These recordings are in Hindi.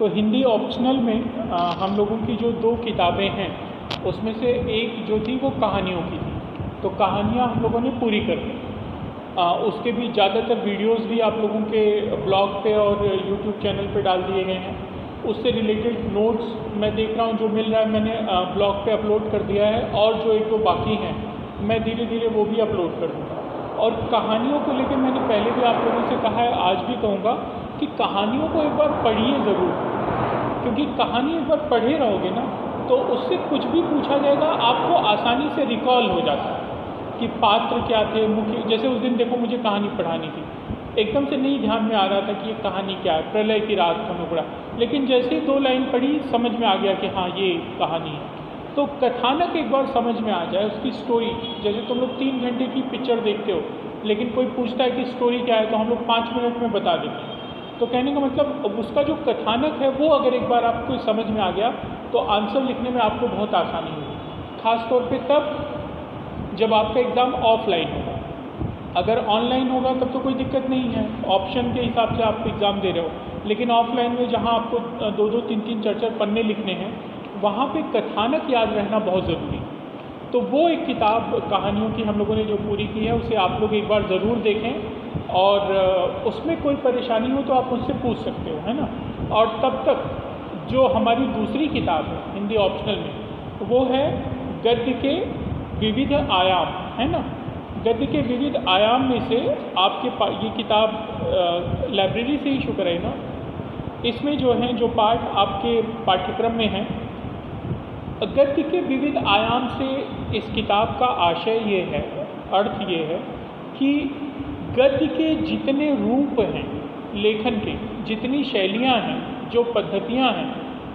तो हिंदी ऑप्शनल में हम लोगों की जो 2 किताबें हैं उसमें से एक जो थी वो कहानियों की थी, तो कहानियाँ हम लोगों ने पूरी कर ली। उसके भी ज़्यादातर वीडियोस भी आप लोगों के ब्लॉग पे और यूट्यूब चैनल पे डाल दिए गए हैं। उससे रिलेटेड नोट्स मैं देख रहा हूँ जो मिल रहा है मैंने ब्लॉग पे अपलोड कर दिया है, और जो 1-2 बाकी हैं मैं धीरे धीरे वो भी अपलोड कर दूँगा। और कहानियों को लेकर मैंने पहले भी आप लोगों से कहा है, आज भी कहूँगा कि कहानियों को एक बार पढ़िए ज़रूर, क्योंकि कहानी एक बार पढ़े रहोगे ना तो उससे कुछ भी पूछा जाएगा आपको आसानी से रिकॉल हो जाता है कि पात्र क्या थे, मुख्य। जैसे उस दिन देखो मुझे कहानी पढ़ानी थी, एकदम से नहीं ध्यान में आ रहा था कि ये कहानी क्या है, प्रलय की रात हमें पढ़ा, लेकिन जैसे ही 2 लाइन पढ़ी समझ में आ गया कि हाँ ये कहानी है। तो कथानक एक बार समझ में आ जाए, उसकी स्टोरी, जैसे तुम लोग 3 घंटे की पिक्चर देखते हो लेकिन कोई पूछता है कि स्टोरी क्या है तो हम लोग 5 मिनट में बता देते हैं। तो कहने का मतलब उसका जो कथानक है वो अगर एक बार आपको समझ में आ गया तो आंसर लिखने में आपको बहुत आसानी होगी, ख़ास तौर पे तब जब आपका एग्ज़ाम ऑफलाइन होगा। अगर ऑनलाइन होगा तब तो कोई दिक्कत नहीं है, ऑप्शन के हिसाब से आप एग्ज़ाम दे रहे हो, लेकिन ऑफलाइन में जहाँ आपको 2-2, 3-3, 4-4 पन्ने लिखने हैं वहाँ पे कथानक याद रहना बहुत ज़रूरी है। तो वो एक किताब कहानियों की हम लोगों ने जो पूरी की है उसे आप लोग एक बार ज़रूर देखें, और उसमें कोई परेशानी हो तो आप मुझसे पूछ सकते हो, है ना। और तब तक जो हमारी दूसरी किताब है हिंदी ऑप्शनल में वो है गद्य के विविध आयाम, है ना। गद्य के विविध आयाम में से आपके ये किताब लाइब्रेरी से ही शुक्र है ना, इसमें जो है जो पाठ आपके पाठ्यक्रम में है, गद्य के विविध आयाम से इस किताब का आशय ये है, अर्थ ये है कि गद्य के जितने रूप हैं लेखन के, जितनी शैलियाँ हैं, जो पद्धतियाँ हैं,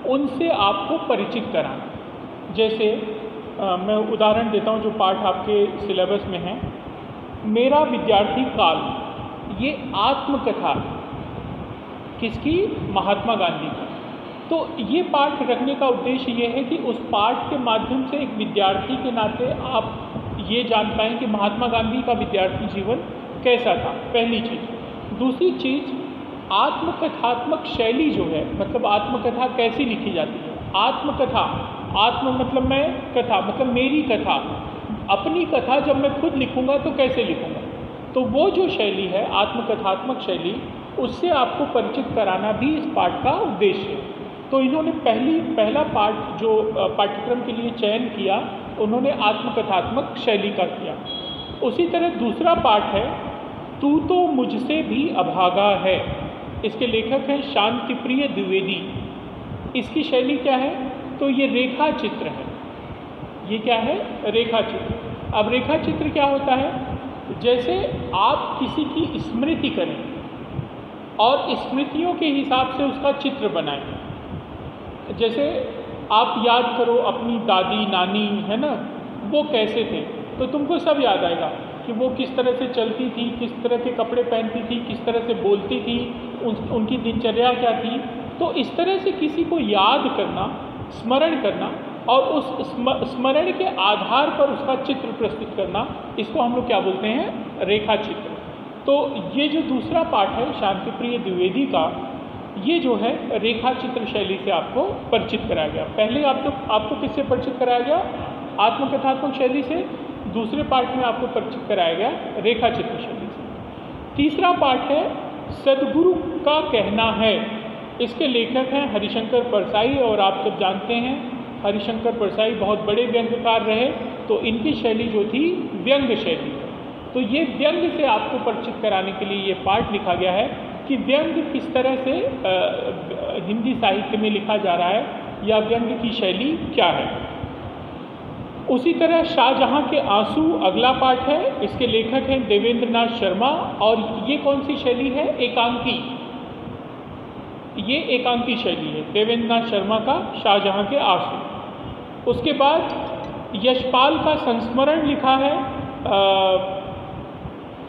उनसे आपको परिचित कराना। जैसे मैं उदाहरण देता हूँ जो पाठ आपके सिलेबस में है, मेरा विद्यार्थी काल, ये आत्मकथा किसकी? महात्मा गांधी की। तो ये पाठ रखने का उद्देश्य ये है कि उस पाठ के माध्यम से एक विद्यार्थी के नाते आप ये जान पाएँ कि महात्मा गांधी का विद्यार्थी जीवन कैसा था, पहली चीज़। दूसरी चीज़, आत्मकथात्मक शैली जो है, मतलब आत्मकथा कैसी लिखी जाती है। आत्मकथा, आत्म मतलब मैं, कथा मतलब मेरी कथा, अपनी कथा जब मैं खुद लिखूँगा तो कैसे लिखूँगा, तो वो जो शैली है आत्मकथात्मक शैली, उससे आपको परिचित कराना भी इस पाठ का उद्देश्य है। तो इन्होंने पहला पाठ जो पाठ्यक्रम के लिए चयन किया उन्होंने आत्मकथात्मक शैली का किया। उसी तरह दूसरा पाठ है तू तो मुझसे भी अभागा है, इसके लेखक हैं शांतिप्रिय द्विवेदी। इसकी शैली क्या है? तो ये रेखा चित्र है। ये क्या है? रेखा चित्र। अब रेखा चित्र क्या होता है? जैसे आप किसी की स्मृति करें और स्मृतियों के हिसाब से उसका चित्र बनाएं। जैसे आप याद करो अपनी दादी नानी, है ना, वो कैसे थे, तो तुमको सब याद आएगा कि वो किस तरह से चलती थी, किस तरह के कपड़े पहनती थी, किस तरह से बोलती थी, उनकी दिनचर्या क्या थी। तो इस तरह से किसी को याद करना, स्मरण करना और उस स्मरण के आधार पर उसका चित्र प्रस्तुत करना, इसको हम लोग क्या बोलते हैं? रेखा चित्र। तो ये जो दूसरा पाठ है शांतिप्रिय द्विवेदी का, ये जो है रेखा चित्र शैली से आपको परिचित कराया गया। पहले आपको किससे परिचित कराया गया? आत्मकथात्मक शैली से। दूसरे पाठ में आपको परिचित कराया गया रेखा चित्र शैली से। तीसरा पाठ है सद्गुरु का कहना है। इसके लेखक हैं हरिशंकर परसाई, और आप सब जानते हैं हरिशंकर परसाई बहुत बड़े व्यंग्यकार रहे, तो इनकी शैली जो थी व्यंग्य शैली है। तो ये व्यंग्य से आपको परिचित कराने के लिए ये पाठ लिखा गया है कि व्यंग्य किस तरह से हिंदी साहित्य में लिखा जा रहा है, या व्यंग्य की शैली क्या है। उसी तरह शाहजहां के आंसू अगला पाठ है। इसके लेखक हैं देवेंद्रनाथ शर्मा, और ये कौन सी शैली है? एकांकी। ये एकांकी शैली है देवेंद्रनाथ शर्मा का शाहजहां के आंसू। उसके बाद यशपाल का संस्मरण लिखा है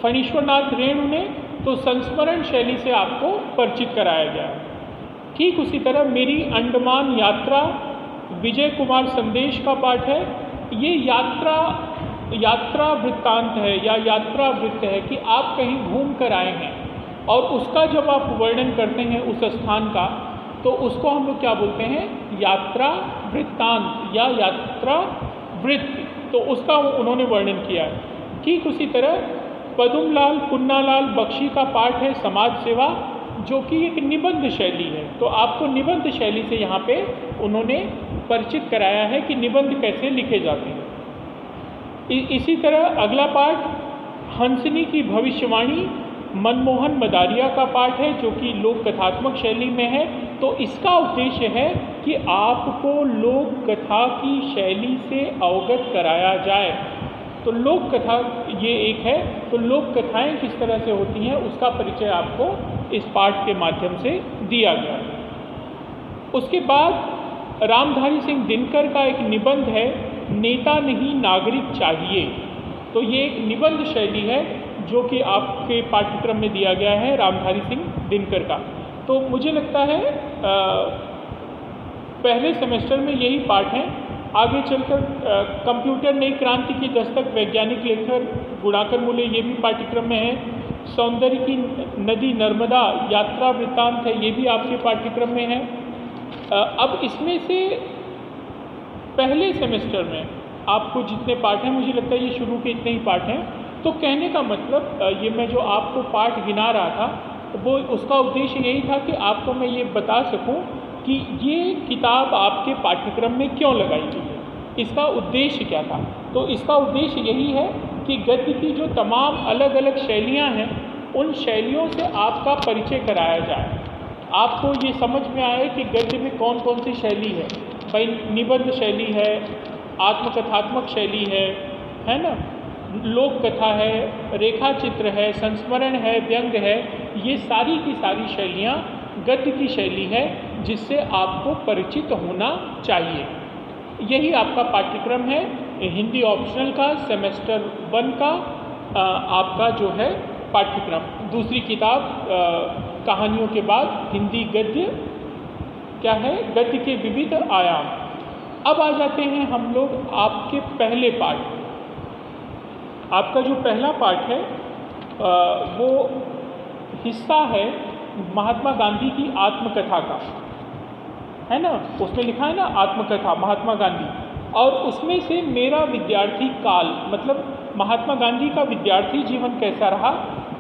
फणीश्वरनाथ रेणु ने, तो संस्मरण शैली से आपको परिचित कराया गया। ठीक उसी तरह मेरी अंडमान यात्रा विजय कुमार संदेश का पाठ है। ये यात्रा वृत्तांत है या यात्रा वृत्त है कि आप कहीं घूम कर आए हैं और उसका जब आप वर्णन करते हैं उस स्थान का, तो उसको हम लोग क्या बोलते हैं, यात्रा वृत्तांत या यात्रा वृत्त। तो उसका उन्होंने वर्णन किया है। ठीक उसी तरह पदुमलाल पुन्नालाल बख्शी का पाठ है समाज सेवा, जो कि एक निबंध शैली है। तो आपको निबंध शैली से यहाँ पे उन्होंने परिचित कराया है कि निबंध कैसे लिखे जाते हैं। इसी तरह अगला पाठ हंसनी की भविष्यवाणी मनमोहन मदारिया का पाठ है, जो कि लोक कथात्मक शैली में है। तो इसका उद्देश्य है कि आपको लोक कथा की शैली से अवगत कराया जाए। तो लोक कथा ये एक है, तो लोक कथाएं किस तरह से होती हैं उसका परिचय आपको इस पाठ के माध्यम से दिया गया। उसके बाद रामधारी सिंह दिनकर का एक निबंध है, नेता नहीं नागरिक चाहिए। तो ये एक निबंध शैली है जो कि आपके पाठ्यक्रम में दिया गया है रामधारी सिंह दिनकर का। तो मुझे लगता है पहले सेमेस्टर में यही पाठ हैं। आगे चलकर कंप्यूटर नई क्रांति की दस्तक वैज्ञानिक लेखक गुणाकर मूले ये भी पाठ्यक्रम में है। सौंदर्य की नदी नर्मदा यात्रा वृत्तांत है, ये भी आपके पाठ्यक्रम में है। अब इसमें से पहले सेमेस्टर में आपको जितने पाठ हैं, मुझे लगता है ये शुरू के इतने ही पाठ हैं। तो कहने का मतलब ये मैं जो आपको पाठ गिना रहा था वो उसका उद्देश्य यही था कि आपको मैं ये बता सकूं कि ये किताब आपके पाठ्यक्रम में क्यों लगाई गई है, इसका उद्देश्य क्या था। तो इसका उद्देश्य यही है कि गद्य की जो तमाम अलग अलग शैलियाँ हैं उन शैलियों से आपका परिचय कराया जाए, आपको ये समझ में आए कि गद्य में कौन कौन सी शैली है। भाई निबंध शैली है, आत्मकथात्मक शैली है ना, लोक कथा है, रेखा चित्र है, संस्मरण है, व्यंग है। ये सारी की सारी शैलियाँ गद्य की शैली है जिससे आपको परिचित होना चाहिए। यही आपका पाठ्यक्रम है हिंदी ऑप्शनल का सेमेस्टर 1 का आपका जो है पाठ्यक्रम। दूसरी किताब कहानियों के बाद हिंदी गद्य क्या है, गद्य के विविध आयाम। अब आ जाते हैं हम लोग आपके पहले पाठ। आपका जो पहला पाठ है वो हिस्सा है महात्मा गांधी की आत्मकथा का, है ना। उसमें लिखा है ना आत्मकथा महात्मा गांधी, और उसमें से मेरा विद्यार्थी काल मतलब महात्मा गांधी का विद्यार्थी जीवन कैसा रहा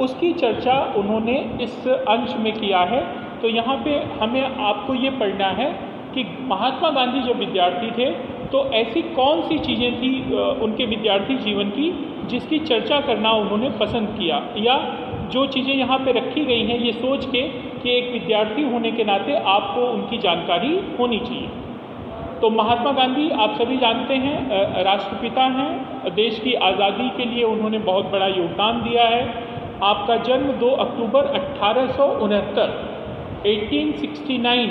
उसकी चर्चा उन्होंने इस अंश में किया है। तो यहाँ पे हमें आपको ये पढ़ना है कि महात्मा गांधी जब विद्यार्थी थे तो ऐसी कौन सी चीज़ें थी उनके विद्यार्थी जीवन की जिसकी चर्चा करना उन्होंने पसंद किया, या जो चीज़ें यहाँ पे रखी गई हैं ये सोच के कि एक विद्यार्थी होने के नाते आपको उनकी जानकारी होनी चाहिए। तो महात्मा गांधी आप सभी जानते हैं राष्ट्रपिता हैं, देश की आज़ादी के लिए उन्होंने बहुत बड़ा योगदान दिया है। आपका जन्म 2 अक्टूबर 1869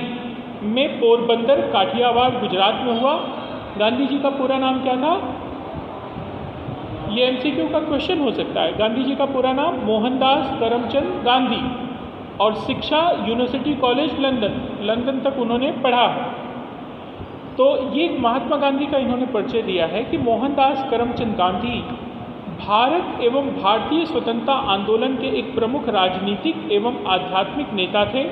में पोरबंदर काठियावाड़ गुजरात में हुआ। गांधी जी का पूरा नाम क्या था? ये एमसीक्यू का क्वेश्चन हो सकता है। गांधी जी का पूरा नाम मोहनदास करमचंद गांधी, और शिक्षा यूनिवर्सिटी कॉलेज लंदन तक उन्होंने पढ़ा है। तो ये महात्मा गांधी का इन्होंने परिचय दिया है कि मोहनदास करमचंद गांधी भारत एवं भारतीय स्वतंत्रता आंदोलन के एक प्रमुख राजनीतिक एवं आध्यात्मिक नेता थे।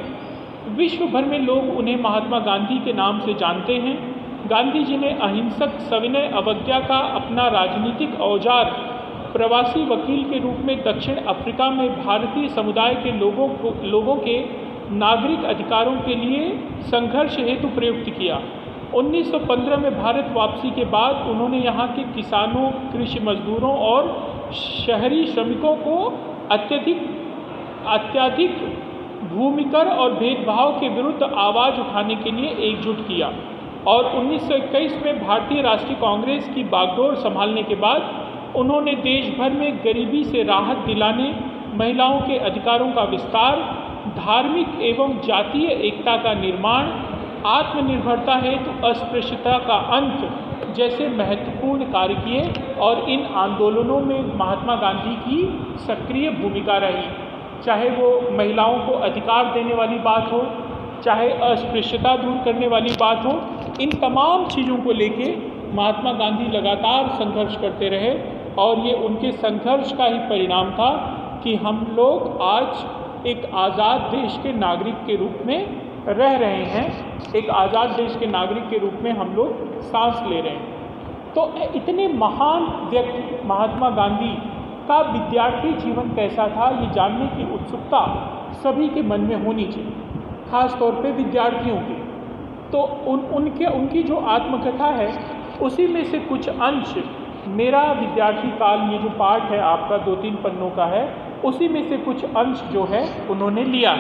विश्व भर में लोग उन्हें महात्मा गांधी के नाम से जानते हैं। गांधी जी ने अहिंसक सविनय अवज्ञा का अपना राजनीतिक औजार प्रवासी वकील के रूप में दक्षिण अफ्रीका में भारतीय समुदाय के लोगों के नागरिक अधिकारों के लिए संघर्ष हेतु प्रयुक्त किया। 1915 में भारत वापसी के बाद उन्होंने यहाँ के किसानों, कृषि मजदूरों और शहरी श्रमिकों को अत्यधिक भूमिकर और भेदभाव के विरुद्ध आवाज़ उठाने के लिए एकजुट किया, और 1921 में भारतीय राष्ट्रीय कांग्रेस की बागडोर संभालने के बाद उन्होंने देश भर में गरीबी से राहत दिलाने, महिलाओं के अधिकारों का विस्तार, धार्मिक एवं जातीय एकता का निर्माण, आत्मनिर्भरता हेतु अस्पृश्यता का अंत जैसे महत्वपूर्ण कार्य किए। और इन आंदोलनों में महात्मा गांधी की सक्रिय भूमिका रही, चाहे वो महिलाओं को अधिकार देने वाली बात हो, चाहे अस्पृश्यता दूर करने वाली बात हो। इन तमाम चीज़ों को लेके महात्मा गांधी लगातार संघर्ष करते रहे, और ये उनके संघर्ष का ही परिणाम था कि हम लोग आज एक आज़ाद देश के नागरिक के रूप में रह रहे हैं, एक आज़ाद देश के नागरिक के रूप में हम लोग सांस ले रहे हैं। तो इतने महान व्यक्ति महात्मा गांधी का विद्यार्थी जीवन कैसा था, ये जानने की उत्सुकता सभी के मन में होनी चाहिए, खास तौर पे विद्यार्थियों की। तो उनकी जो आत्मकथा है उसी में से कुछ अंश मेरा विद्यार्थी काल, ये जो पाठ है आपका 2-3 पन्नों का है, उसी में से कुछ अंश जो है उन्होंने लिया,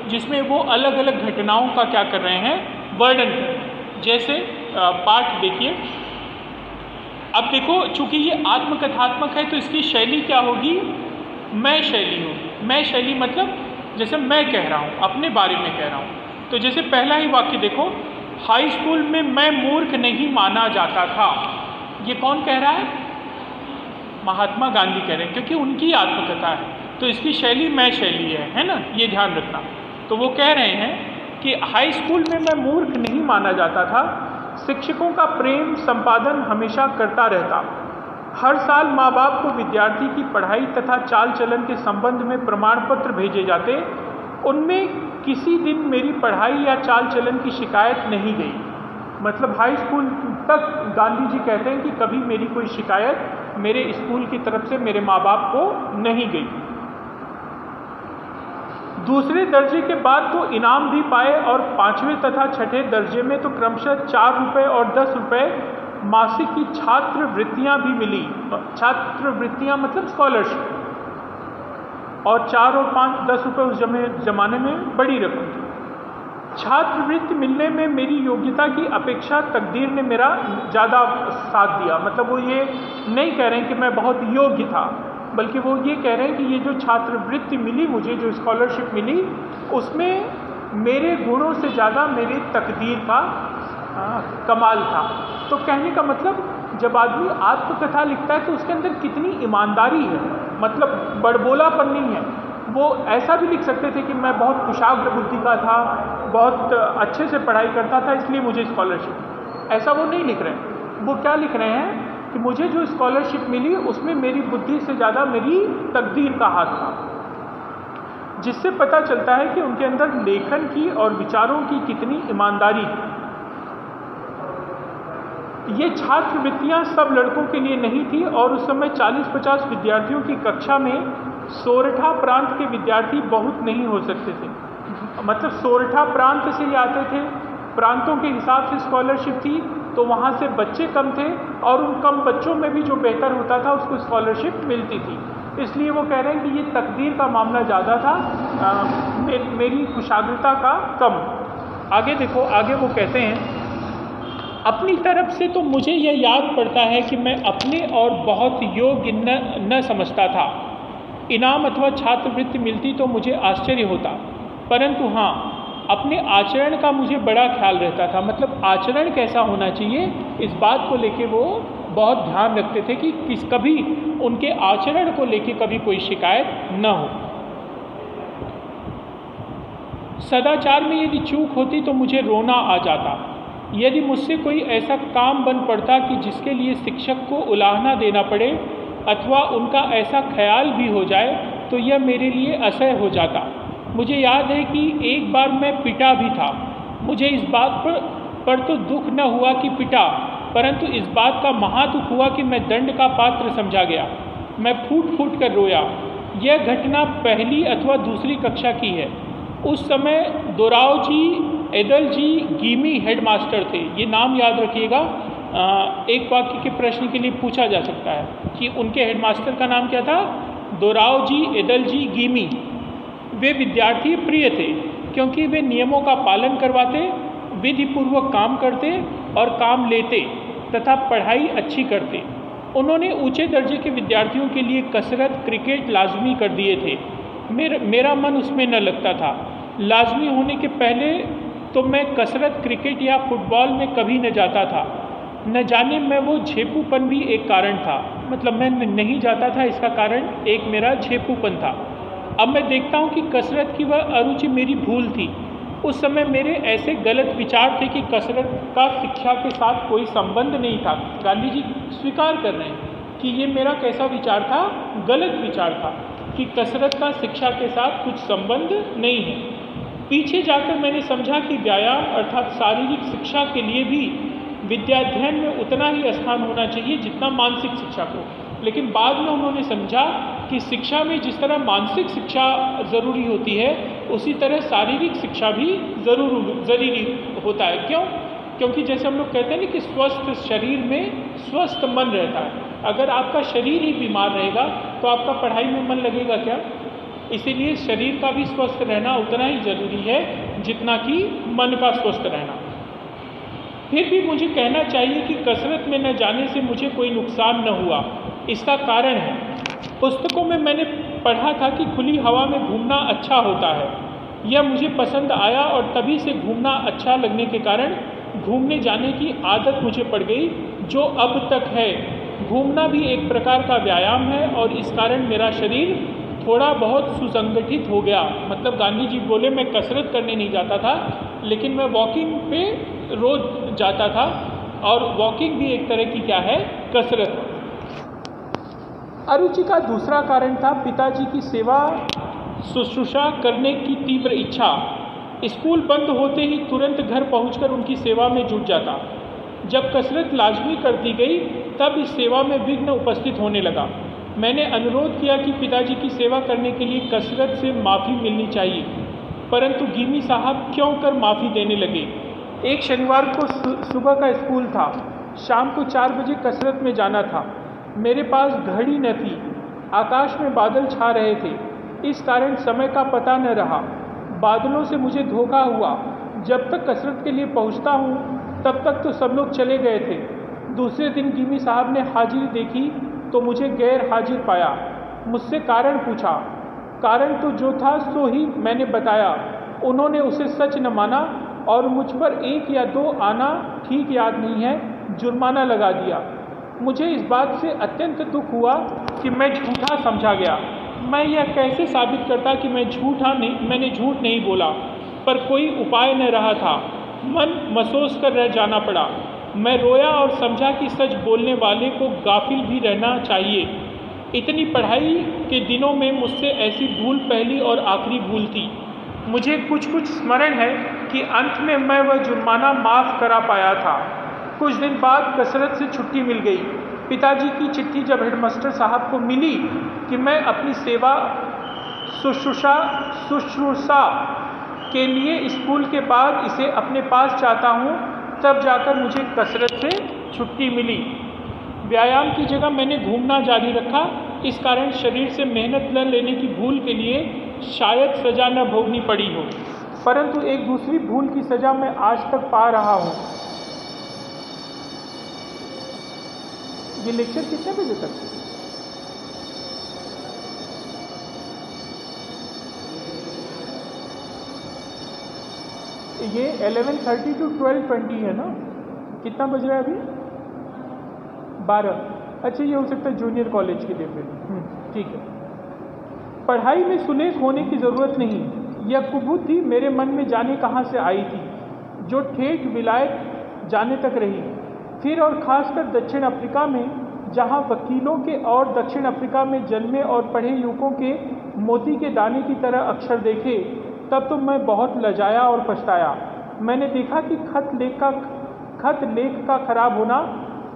जिसमें वो अलग अलग घटनाओं का क्या कर रहे हैं, वर्णन कर रहे हैं। जैसे पाठ देखिए, अब देखो चूंकि ये आत्मकथात्मक है तो इसकी शैली क्या होगी, मैं शैली होगी। मैं शैली मतलब जैसे मैं कह रहा हूँ, अपने बारे में कह रहा हूँ। तो जैसे पहला ही वाक्य देखो, हाई स्कूल में मैं मूर्ख नहीं माना जाता था। ये कौन कह रहा है, महात्मा गांधी कह रहे हैं, क्योंकि उनकी आत्मकथा है तो इसकी शैली मैं शैली है ना, ये ध्यान रखना। तो वो कह रहे हैं कि हाई स्कूल में मैं मूर्ख नहीं माना जाता था, शिक्षकों का प्रेम संपादन हमेशा करता रहता। हर साल माँ बाप को विद्यार्थी की पढ़ाई तथा चाल चलन के संबंध में प्रमाण पत्र भेजे जाते, उनमें किसी दिन मेरी पढ़ाई या चाल चलन की शिकायत नहीं गई। मतलब हाई स्कूल तक गांधी जी कहते हैं कि कभी मेरी कोई शिकायत मेरे स्कूल की तरफ से मेरे माँ बाप को नहीं गई। दूसरे दर्जे के बाद तो इनाम भी पाए और 5वें तथा 6ठे दर्जे में तो क्रमशः 4 रुपये और 10 रुपये मासिक की छात्रवृत्तियाँ भी मिली। छात्रवृत्तियाँ मतलब स्कॉलरशिप, और 4 और 5 10 रुपये उस जमाने में बड़ी रकम थी। छात्रवृत्ति मिलने में मेरी योग्यता की अपेक्षा तकदीर ने मेरा ज़्यादा साथ दिया। मतलब वो ये नहीं कह रहे हैं कि मैं बहुत योग्य था, बल्कि वो ये कह रहे हैं कि ये जो छात्रवृत्ति मिली मुझे, जो स्कॉलरशिप मिली, उसमें मेरे गुणों से ज़्यादा मेरी तकदीर का कमाल था। तो कहने का मतलब जब आदमी आत्मकथा लिखता है तो उसके अंदर कितनी ईमानदारी है, मतलब बड़बोलापन नहीं है। वो ऐसा भी लिख सकते थे कि मैं बहुत कुशाग्र बुद्धि का था, बहुत अच्छे से पढ़ाई करता था, इसलिए मुझे स्कॉलरशिप। ऐसा वो नहीं लिख रहे हैं। वो क्या लिख रहे हैं कि मुझे जो स्कॉलरशिप मिली उसमें मेरी बुद्धि से ज़्यादा मेरी तकदीर का हाथ था, जिससे पता चलता है कि उनके अंदर लेखन की और विचारों की कितनी ईमानदारी है। ये छात्रवृत्तियाँ सब लड़कों के लिए नहीं थी और उस समय 40-50 विद्यार्थियों की कक्षा में सोरठा प्रांत के विद्यार्थी बहुत नहीं हो सकते थे। मतलब सोरठा प्रांत से ही आते थे, प्रांतों के हिसाब से स्कॉलरशिप थी, तो वहाँ से बच्चे कम थे और उन कम बच्चों में भी जो बेहतर होता था उसको स्कॉलरशिप मिलती थी। इसलिए वो कह रहे हैं कि ये तकदीर का मामला ज़्यादा था, मेरी कुशाग्रता का कम। आगे देखो, आगे वो कहते हैं, अपनी तरफ से तो मुझे यह याद पड़ता है कि मैं अपने और बहुत योग्य न समझता था। इनाम अथवा छात्रवृत्ति मिलती तो मुझे आश्चर्य होता, परंतु हाँ, अपने आचरण का मुझे बड़ा ख्याल रहता था। मतलब आचरण कैसा होना चाहिए, इस बात को लेके वो बहुत ध्यान रखते थे कि कभी उनके आचरण को लेके कभी कोई शिकायत न हो। सदाचार में यदि चूक होती तो मुझे रोना आ जाता। यदि मुझसे कोई ऐसा काम बन पड़ता कि जिसके लिए शिक्षक को उलाहना देना पड़े अथवा उनका ऐसा ख्याल भी हो जाए तो यह मेरे लिए असह्य हो जाता। मुझे याद है कि एक बार मैं पिटा भी था। मुझे इस बात पर तो दुख न हुआ कि पिटा, परंतु इस बात का महादुख हुआ कि मैं दंड का पात्र समझा गया। मैं फूट फूट कर रोया। यह घटना पहली अथवा दूसरी कक्षा की है। उस समय दोराव जी एदल जी गीमी हेडमास्टर थे। ये नाम याद रखिएगा, एक वाक्य के प्रश्न के लिए पूछा जा सकता है कि उनके हेडमास्टर का नाम क्या था। दोराव जी एदल जी गीमी। वे विद्यार्थी प्रिय थे क्योंकि वे नियमों का पालन करवाते, विधिपूर्वक काम करते और काम लेते तथा पढ़ाई अच्छी करते। उन्होंने ऊंचे दर्जे के विद्यार्थियों के लिए कसरत, क्रिकेट लाजमी कर दिए थे। मेरा मन उसमें न लगता था। लाजमी होने के पहले तो मैं कसरत, क्रिकेट या फुटबॉल में कभी न जाता था। न जाने मैं वो झेपूपन भी एक कारण था। मतलब मैं नहीं जाता था, इसका कारण एक मेरा झेपूपन था। अब मैं देखता हूँ कि कसरत की वह अरुचि मेरी भूल थी। उस समय मेरे ऐसे गलत विचार थे कि कसरत का शिक्षा के साथ कोई संबंध नहीं था। गांधी जी स्वीकार कर रहे हैं कि ये मेरा कैसा विचार था, गलत विचार था कि कसरत का शिक्षा के साथ कुछ संबंध नहीं है। पीछे जाकर मैंने समझा कि व्यायाम अर्थात शारीरिक शिक्षा के लिए भी विद्याध्ययन में उतना ही स्थान होना चाहिए जितना मानसिक शिक्षा को। लेकिन बाद में उन्होंने समझा कि शिक्षा में जिस तरह मानसिक शिक्षा ज़रूरी होती है, उसी तरह शारीरिक शिक्षा भी ज़रूरी होता है। क्यों? क्योंकि जैसे हम लोग कहते हैं ना कि स्वस्थ शरीर में स्वस्थ मन रहता है। अगर आपका शरीर ही बीमार रहेगा तो आपका पढ़ाई में मन लगेगा क्या? इसीलिए शरीर का भी स्वस्थ रहना उतना ही ज़रूरी है जितना कि मन का स्वस्थ रहना। फिर भी मुझे कहना चाहिए कि कसरत में न जाने से मुझे कोई नुकसान न हुआ। इसका कारण है, पुस्तकों में मैंने पढ़ा था कि खुली हवा में घूमना अच्छा होता है। यह मुझे पसंद आया और तभी से घूमना अच्छा लगने के कारण घूमने जाने की आदत मुझे पड़ गई, जो अब तक है। घूमना भी एक प्रकार का व्यायाम है और इस कारण मेरा शरीर थोड़ा बहुत सुसंगठित हो गया। मतलब गांधी जी बोले मैं कसरत करने नहीं जाता था, लेकिन मैं वॉकिंग पे रोज जाता था, और वॉकिंग भी एक तरह की क्या है, कसरत। अरुचि का दूसरा कारण था पिताजी की सेवा शुश्रूषा करने की तीव्र इच्छा। स्कूल बंद होते ही तुरंत घर पहुंचकर उनकी सेवा में जुट जाता। जब कसरत लाजमी कर दी गई तब इस सेवा में विघ्न उपस्थित होने लगा। मैंने अनुरोध किया कि पिताजी की सेवा करने के लिए कसरत से माफ़ी मिलनी चाहिए, परंतु गिमी साहब क्यों कर माफ़ी देने लगे। एक शनिवार को सुबह का स्कूल था, शाम को 4 बजे कसरत में जाना था। मेरे पास घड़ी न थी, आकाश में बादल छा रहे थे, इस कारण समय का पता न रहा। बादलों से मुझे धोखा हुआ। जब तक कसरत के लिए पहुंचता हूं तब तक तो सब लोग चले गए थे। दूसरे दिन गिमी साहब ने हाजिरी देखी तो मुझे गैर हाजिर पाया। मुझसे कारण पूछा। कारण तो जो था सो ही मैंने बताया। उन्होंने उसे सच न माना और मुझ पर 1 या 2 आना ठीक याद नहीं है, जुर्माना लगा दिया। मुझे इस बात से अत्यंत दुख हुआ कि मैं झूठा समझा गया। मैं यह कैसे साबित करता कि मैंने झूठ नहीं बोला, पर कोई उपाय न रहा था। मन मसोस कर रह जाना पड़ा। मैं रोया और समझा कि सच बोलने वाले को गाफिल भी रहना चाहिए। इतनी पढ़ाई के दिनों में मुझसे ऐसी भूल पहली और आखिरी भूल थी। मुझे कुछ स्मरण है कि अंत में मैं वह जुर्माना माफ़ करा पाया था। कुछ दिन बाद कसरत से छुट्टी मिल गई। पिताजी की चिट्ठी जब हेडमास्टर साहब को मिली कि मैं अपनी सेवा शुश्रूषा के लिए स्कूल के बाद इसे अपने पास चाहता हूँ, तब जाकर मुझे कसरत से छुट्टी मिली। व्यायाम की जगह मैंने घूमना जारी रखा। इस कारण शरीर से मेहनत न लेने की भूल के लिए शायद सज़ा न भोगनी पड़ी हो, परंतु एक दूसरी भूल की सज़ा मैं आज तक पा रहा हूँ। ये लेक्चर कितने बजे तक? ये 11:30 to 12:20 है ना? कितना बज रहा है अभी? 12। अच्छा, ये हो सकता है जूनियर कॉलेज के लिए फिर। ठीक है। पढ़ाई में सुलेख होने की ज़रूरत नहीं। यह कुबूती मेरे मन में जाने कहाँ से आई थी, जो ठेठ विलायत जाने तक रही। फिर और ख़ासकर दक्षिण अफ्रीका में, जहाँ वकीलों के और दक्षिण अफ्रीका में जन्मे और पढ़े युवकों के मोती के दाने की तरह अक्षर देखे, तब तो मैं बहुत लजाया और पछताया। मैंने देखा कि खत लेख का खराब होना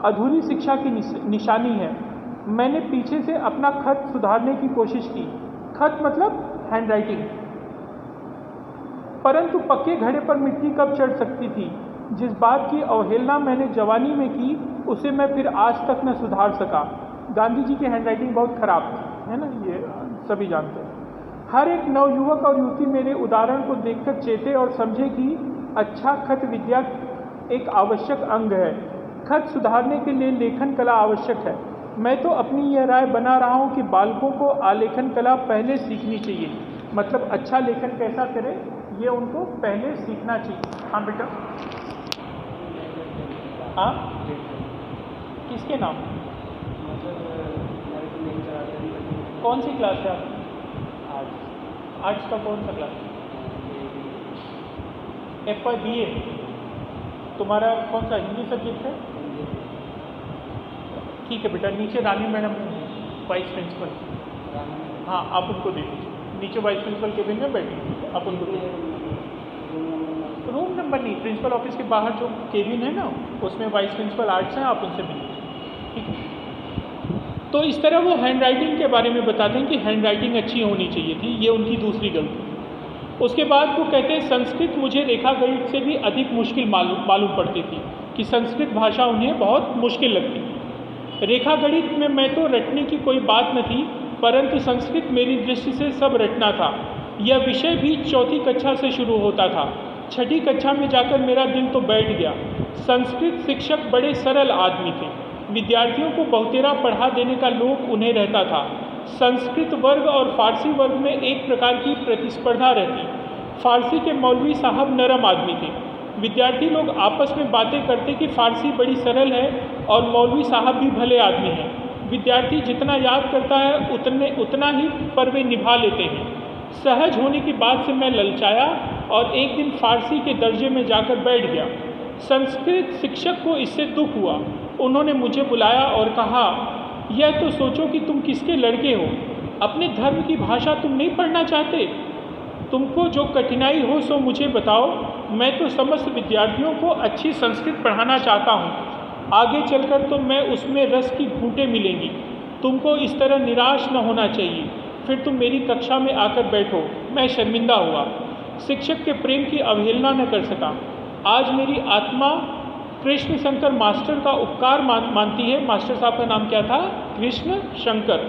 अधूरी शिक्षा की निशानी है। मैंने पीछे से अपना खत सुधारने की कोशिश की। खत मतलब हैंडराइटिंग। परंतु पक्के घड़े पर मिट्टी कब चढ़ सकती थी। जिस बात की अवहेलना मैंने जवानी में की, उसे मैं फिर आज तक न सुधार सका। गांधी जी की हैंडराइटिंग बहुत खराब थी, है ना, ये सभी जानते हैं। हर एक नवयुवक और युवती मेरे उदाहरण को देखकर चेते और समझे कि अच्छा खत विद्या एक आवश्यक अंग है। खत सुधारने के लिए लेखन कला आवश्यक है। मैं तो अपनी यह राय बना रहा हूँ कि बालकों को आलेखन कला पहले सीखनी चाहिए। मतलब अच्छा लेखन कैसा करें, ये उनको पहले सीखना चाहिए। हाँ बेटा, हाँ किसके नाम? कौन सी क्लास है आपकी? आर्ट्स का कौन सा क्लास? FY BA। तुम्हारा कौन सा हिंदी सब्जेक्ट है? ठीक है बेटा, नीचे रानी मैडम वाइस प्रिंसिपल। हाँ, आप उनको दे दीजिए। नीचे वाइस प्रिंसिपल केबिन में बैठिए, आप उनको दे दीजिए। रूम नंबर नहीं, प्रिंसिपल ऑफिस के बाहर जो केबिन है ना, उसमें वाइस प्रिंसिपल आर्ट्स हैं, आप उनसे मिलिए, ठीक है। तो इस तरह वो हैंड राइटिंग के बारे में बताते हैं कि हैंड राइटिंग अच्छी होनी चाहिए थी, ये उनकी दूसरी गलती। उसके बाद वो कहते हैं संस्कृत मुझे रेखा गणित से भी अधिक मुश्किल मालूम पड़ती थी, कि संस्कृत भाषा उन्हें बहुत मुश्किल लगती थी। रेखा गणित में मैं तो रटने की कोई बात न थी, परंतु संस्कृत मेरी दृष्टि से सब रटना था। यह विषय भी चौथी कक्षा से शुरू होता था। छठी कक्षा में जाकर मेरा दिल तो बैठ गया। संस्कृत शिक्षक बड़े सरल आदमी थे। विद्यार्थियों को बहुतेरा पढ़ा देने का लोभ उन्हें रहता था। संस्कृत वर्ग और फारसी वर्ग में एक प्रकार की प्रतिस्पर्धा रहती। फारसी के मौलवी साहब नरम आदमी थे। विद्यार्थी लोग आपस में बातें करते कि फारसी बड़ी सरल है और मौलवी साहब भी भले आदमी हैं। विद्यार्थी जितना याद करता है उतना ही पर्वे निभा लेते हैं। सहज होने की बात से मैं ललचाया और एक दिन फारसी के दर्जे में जाकर बैठ गया। संस्कृत शिक्षक को इससे दुख हुआ। उन्होंने मुझे बुलाया और कहा, यह तो सोचो कि तुम किसके लड़के हो। अपने धर्म की भाषा तुम नहीं पढ़ना चाहते? तुमको जो कठिनाई हो सो मुझे बताओ। मैं तो समस्त विद्यार्थियों को अच्छी संस्कृत पढ़ाना चाहता हूँ। आगे चलकर तो मैं उसमें रस की घूंटें मिलेंगी। तुमको इस तरह निराश न होना चाहिए। फिर तुम मेरी कक्षा में आकर बैठो। मैं शर्मिंदा हुआ। शिक्षक के प्रेम की अवहेलना न कर सका। आज मेरी आत्मा कृष्ण शंकर मास्टर का उपकार मानती है। मास्टर साहब का नाम क्या था? कृष्ण शंकर।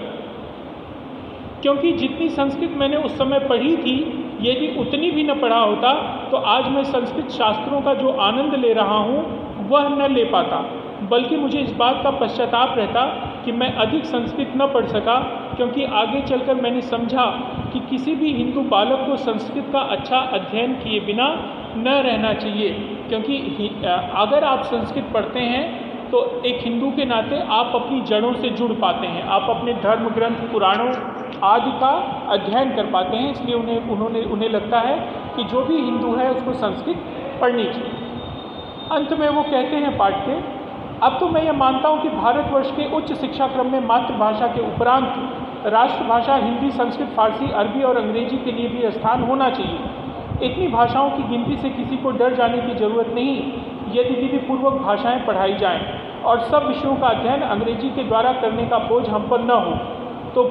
क्योंकि जितनी संस्कृत मैंने उस समय पढ़ी थी, यदि उतनी भी न पढ़ा होता तो आज मैं संस्कृत शास्त्रों का जो आनंद ले रहा हूँ वह न ले पाता। बल्कि मुझे इस बात का पश्चाताप रहता कि मैं अधिक संस्कृत न पढ़ सका, क्योंकि आगे चलकर मैंने समझा कि किसी भी हिंदू बालक को संस्कृत का अच्छा अध्ययन किए बिना न रहना चाहिए। क्योंकि अगर आप संस्कृत पढ़ते हैं तो एक हिंदू के नाते आप अपनी जड़ों से जुड़ पाते हैं, आप अपने धर्म ग्रंथ पुराणों आदि का अध्ययन कर पाते हैं। इसलिए उन्हें लगता है कि जो भी हिंदू है उसको संस्कृत पढ़नी चाहिए। अंत में वो कहते हैं पाठ के, अब तो मैं ये मानता हूँ कि भारतवर्ष के उच्च शिक्षा क्रम में मातृभाषा के उपरांत राष्ट्रभाषा हिंदी, संस्कृत, फारसी, अरबी और अंग्रेजी के लिए भी स्थान होना चाहिए। इतनी भाषाओं की गिनती से किसी को डर जाने की जरूरत नहीं यदि विधिपूर्वक भाषाएं पढ़ाई जाएं और सब विषयों का अध्ययन अंग्रेजी के द्वारा करने का बोझ हम पर न हो, तो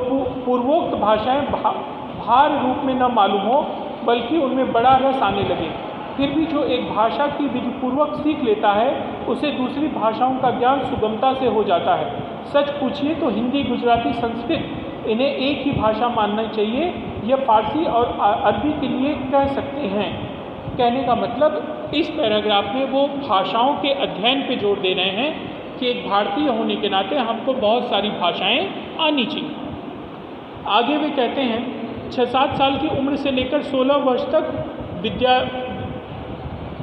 पूर्वोक्त भाषाएं भार रूप में न मालूम हो, बल्कि उनमें बड़ा रस आने लगे। फिर भी जो एक भाषा की विधिपूर्वक सीख लेता है उसे दूसरी भाषाओं का ज्ञान सुगमता से हो जाता है। सच पूछिए तो हिंदी, गुजराती, संस्कृत इन्हें एक ही भाषा मानना चाहिए। यह फारसी और अरबी के लिए कह सकते हैं। कहने का मतलब इस पैराग्राफ में वो भाषाओं के अध्ययन पे जोर दे रहे हैं कि एक भारतीय होने के नाते हमको बहुत सारी भाषाएं आनी चाहिए। आगे वे कहते हैं 6-7 साल की उम्र से लेकर 16 वर्ष तक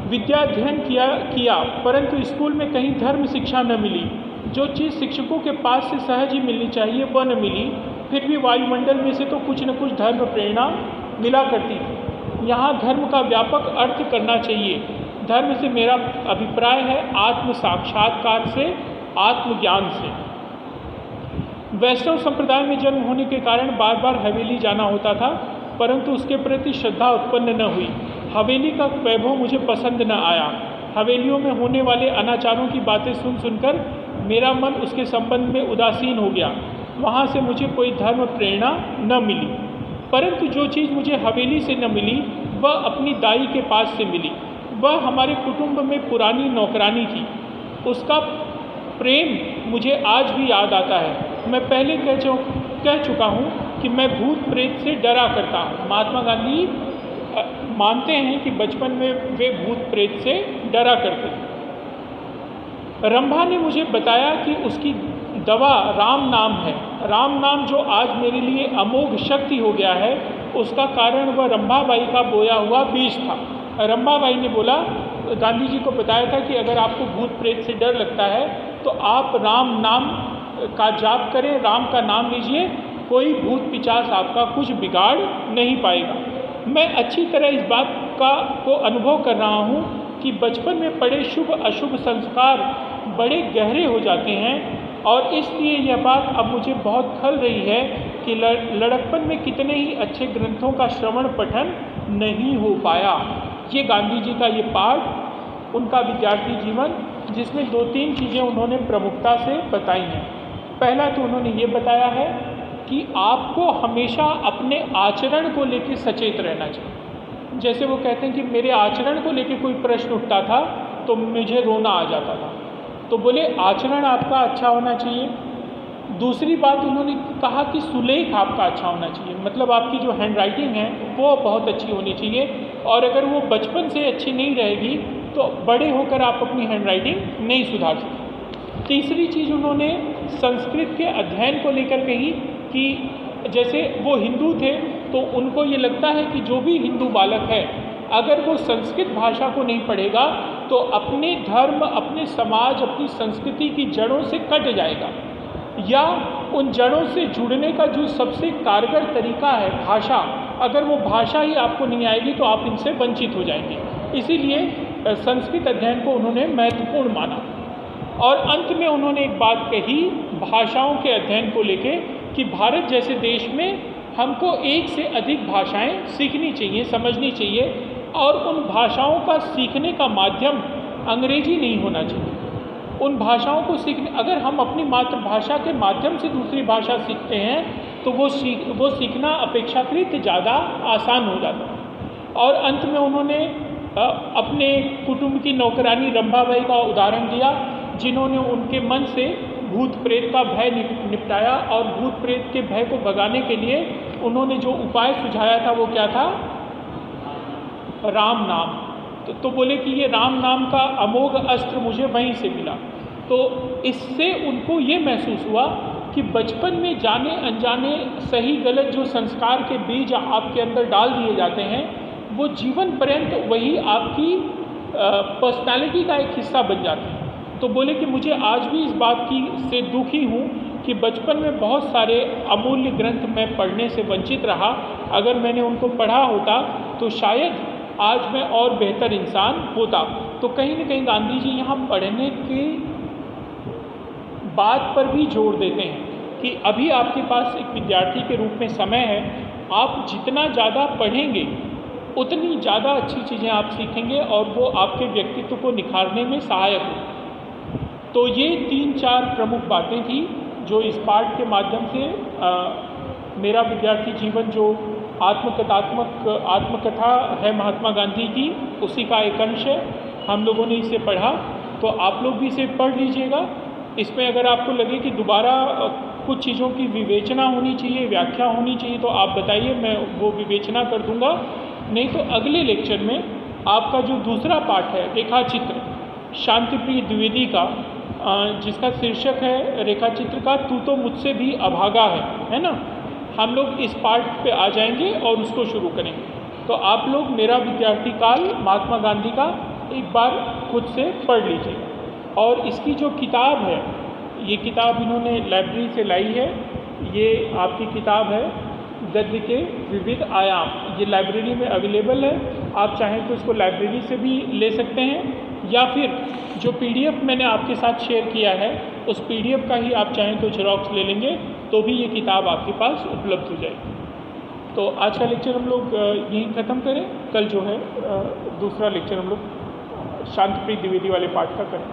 विद्याध्ययन किया, परंतु स्कूल में कहीं धर्म शिक्षा न मिली। जो चीज़ शिक्षकों के पास से सहज ही मिलनी चाहिए वह न मिली। फिर भी वायुमंडल में से तो कुछ न कुछ धर्म प्रेरणा मिला करती थी। यहाँ धर्म का व्यापक अर्थ करना चाहिए। धर्म से मेरा अभिप्राय है आत्म साक्षात्कार से, आत्मज्ञान से। वैष्णव संप्रदाय में जन्म होने के कारण बार बार हवेली जाना होता था, परंतु उसके प्रति श्रद्धा उत्पन्न न हुई। हवेली का वैभव मुझे पसंद न आया। हवेलियों में होने वाले अनाचारों की बातें सुन सुनकर मेरा मन उसके संबंध में उदासीन हो गया। वहाँ से मुझे कोई धर्म प्रेरणा न मिली। परंतु जो चीज़ मुझे हवेली से न मिली वह अपनी दाई के पास से मिली। वह हमारे कुटुंब में पुरानी नौकरानी थी। उसका प्रेम मुझे आज भी याद आता है। मैं पहले कह चुका हूँ कि मैं भूत प्रेत से डरा करता हूँ। महात्मा गांधी मानते हैं कि बचपन में वे भूत प्रेत से डरा करते। रंभा ने मुझे बताया कि उसकी दवा राम नाम है। राम नाम जो आज मेरे लिए अमोघ शक्ति हो गया है, उसका कारण वह रंभाबाई का बोया हुआ बीज था। रंभाबाई ने बोला, गांधी जी को बताया था कि अगर आपको भूत प्रेत से डर लगता है तो आप राम नाम का जाप करें, राम का नाम लीजिए, कोई भूत पिशाच आपका कुछ बिगाड़ नहीं पाएगा। मैं अच्छी तरह इस बात को अनुभव कर रहा हूँ कि बचपन में पड़े शुभ अशुभ संस्कार बड़े गहरे हो जाते हैं और इसलिए यह बात अब मुझे बहुत खल रही है कि लड़कपन में कितने ही अच्छे ग्रंथों का श्रवण पठन नहीं हो पाया। ये गांधी जी का ये पाठ, उनका विद्यार्थी जीवन, जिसमें 2-3 चीज़ें उन्होंने प्रमुखता से बताई हैं। पहला तो उन्होंने ये बताया है कि आपको हमेशा अपने आचरण को लेकर सचेत रहना चाहिए। जैसे वो कहते हैं कि मेरे आचरण को लेकर कोई प्रश्न उठता था तो मुझे रोना आ जाता था, तो बोले आचरण आपका अच्छा होना चाहिए। दूसरी बात उन्होंने कहा कि सुलेख आपका अच्छा होना चाहिए, मतलब आपकी जो हैंड राइटिंग है वो बहुत अच्छी होनी चाहिए, और अगर वो बचपन से अच्छी नहीं रहेगी तो बड़े होकर आप अपनी हैंड राइटिंग नहीं सुधार सकते। तीसरी चीज़ उन्होंने संस्कृत के अध्ययन को लेकर कही कि जैसे वो हिंदू थे तो उनको ये लगता है कि जो भी हिंदू बालक है अगर वो संस्कृत भाषा को नहीं पढ़ेगा तो अपने धर्म, अपने समाज, अपनी संस्कृति की जड़ों से कट जाएगा, या उन जड़ों से जुड़ने का जो सबसे कारगर तरीका है भाषा, अगर वो भाषा ही आपको नहीं आएगी तो आप इनसे वंचित हो जाएंगे। इसीलिए संस्कृत अध्ययन को उन्होंने महत्वपूर्ण माना। और अंत में उन्होंने एक बात कही भाषाओं के अध्ययन को लेके कि भारत जैसे देश में हमको एक से अधिक भाषाएं सीखनी चाहिए, समझनी चाहिए, और उन भाषाओं का सीखने का माध्यम अंग्रेजी नहीं होना चाहिए। उन भाषाओं को सीखने, अगर हम अपनी मातृभाषा के माध्यम से दूसरी भाषा सीखते हैं तो वो सीखना अपेक्षाकृत ज़्यादा आसान हो जाता है। और अंत में उन्होंने अपने कुटुंब की नौकरानी रंभाबाई का उदाहरण दिया, जिन्होंने उनके मन से भूत प्रेत का भय निपटाया, और भूत प्रेत के भय को भगाने के लिए उन्होंने जो उपाय सुझाया था वो क्या था, राम नाम। तो बोले कि ये राम नाम का अमोघ अस्त्र मुझे वहीं से मिला। तो इससे उनको ये महसूस हुआ कि बचपन में जाने अनजाने सही गलत जो संस्कार के बीज आपके अंदर डाल दिए जाते हैं वो जीवन पर्यंत वही आपकी पर्सनालिटी का एक हिस्सा बन जाते हैं। तो बोले कि मुझे आज भी इस बात की से दुखी हूँ कि बचपन में बहुत सारे अमूल्य ग्रंथ मैं पढ़ने से वंचित रहा, अगर मैंने उनको पढ़ा होता तो शायद आज मैं और बेहतर इंसान होता। तो कहीं ना कहीं गांधी जी यहाँ पढ़ने की बात पर भी जोर देते हैं कि अभी आपके पास एक विद्यार्थी के रूप में समय है, आप जितना ज़्यादा पढ़ेंगे उतनी ज़्यादा अच्छी चीज़ें आप सीखेंगे और वो आपके व्यक्तित्व को निखारने में सहायक हो। तो ये 3-4 प्रमुख बातें थी जो इस पाठ के माध्यम से मेरा विद्यार्थी जीवन जो आत्मकथा है महात्मा गांधी की, उसी का एक अंश है। हम लोगों ने इसे पढ़ा, तो आप लोग भी इसे पढ़ लीजिएगा। इसमें अगर आपको लगे कि दोबारा कुछ चीज़ों की विवेचना होनी चाहिए, व्याख्या होनी चाहिए, तो आप बताइए, मैं वो विवेचना कर दूंगा। नहीं तो अगले लेक्चर में आपका जो दूसरा पाठ है रेखाचित्र, शांतिप्रिय द्विवेदी का, जिसका शीर्षक है रेखाचित्र का तू तो मुझसे भी अभागा है ना, हम लोग इस पार्ट पे आ जाएंगे और उसको शुरू करेंगे। तो आप लोग मेरा विद्यार्थी काल महात्मा गांधी का एक बार खुद से पढ़ लीजिएगा। और इसकी जो किताब है, ये किताब इन्होंने लाइब्रेरी से लाई है, ये आपकी किताब है गद्य के विविध आयाम, ये लाइब्रेरी में अवेलेबल है। आप चाहें तो इसको लाइब्रेरी से भी ले सकते हैं, या फिर जो PDF मैंने आपके साथ शेयर किया है उस PDF का ही आप चाहें तो जेरॉक्स ले लेंगे तो भी ये किताब आपके पास उपलब्ध हो जाएगी। तो आज का लेक्चर हम लोग यहीं ख़त्म करें, कल जो है दूसरा लेक्चर हम लोग शांतिप्रिय द्विवेदी वाले पाठ का करें।